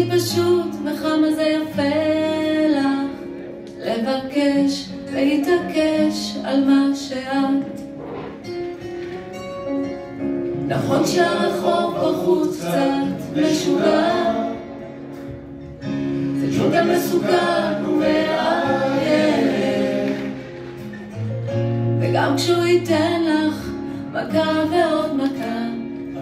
הכי פשוט וכמה זה יפה לך לבקש להתעקש על מה שאת. נכון שהרחוב בחוץ קצת משוגע, זה ג'ונגל מסוכן ומאיים, וגם כשהוא ייתן לך מכה ועוד מכה,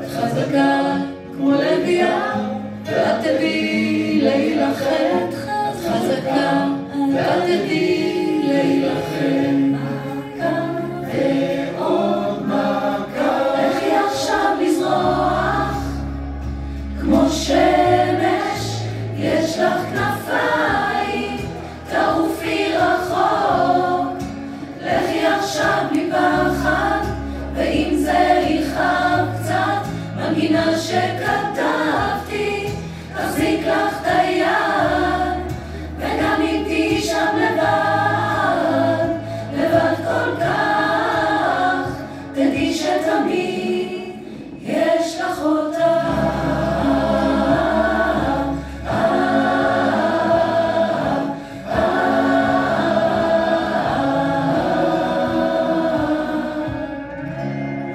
את חזקה כמו לביאה ואת תדעי להילחם. את חזקה ואת תדעי להילחם. מכה ועוד מכה, לכי עכשיו לזרוח כמו שמש, יש לך כנפיים, תעופי רחוק. לכי עכשיו מפחד, ואם זה יכאב קצת, מנגינה שכתבתי תחזיק לך את היד. וגם אם תהיי שם לבד, לבד כל כך, תדעי שתמיד יש לך אותה.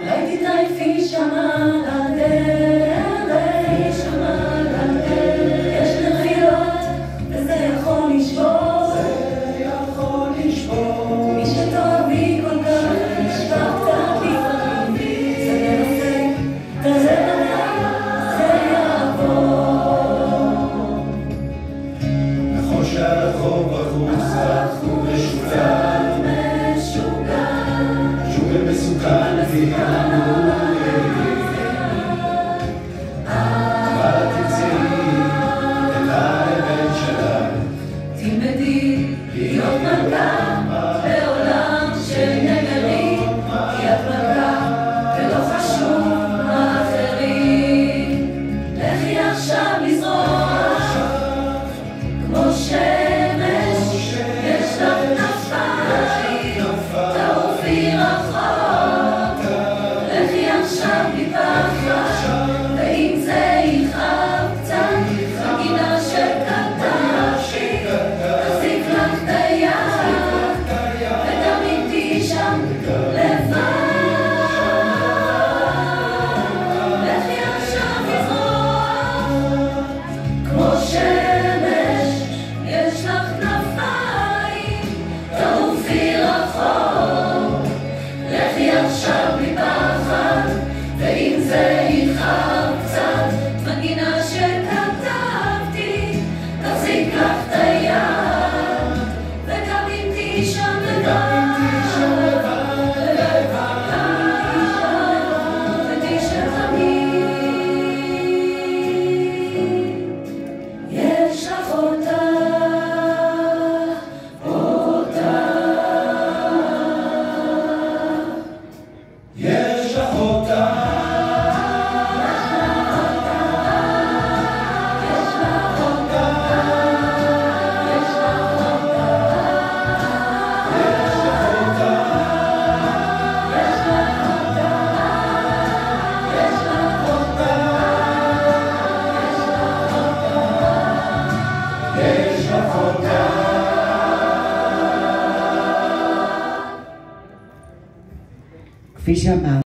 אולי תתעייפי שמה על הדרך, שמה על הדרך, יש נחילות וזה יכול לשבור, זה יכול לשבור. מי שתאהבי כל כך נשכח קצת לפעמים, זה מנסה, תזה בדרך, זה יעבור. נכון שהרחוב בחוץ משוגע, ג'ונגל מסוכן ויענו, אבל תמצאי את האמת שלך. תלמדי להיות מלכה בעולם של נגרים, כי את מלכה ולא חשוב מה אחרים. לכי עכשיו לזרוח כמו שמש, יש לך כנפיים, תעופי רחוק. לכי עכשיו מפחד, ואם זה יכאב קצת, מנגינה שכתבתי תחזיק לך את היד. וגם אם תהיי שם לבד, לכי עכשיו לזרוח כמו שמש, יש לך כנפיים, תעופי רחוק. לכי עכשיו מפחד, ואם זה יכאב קצת, מנגינה שכתבתי תחזיק לך את היד. וגם אם תהיי שם לבד, תדעי שתמיד יש לך אותה. יש לך אותה. כפי שאמר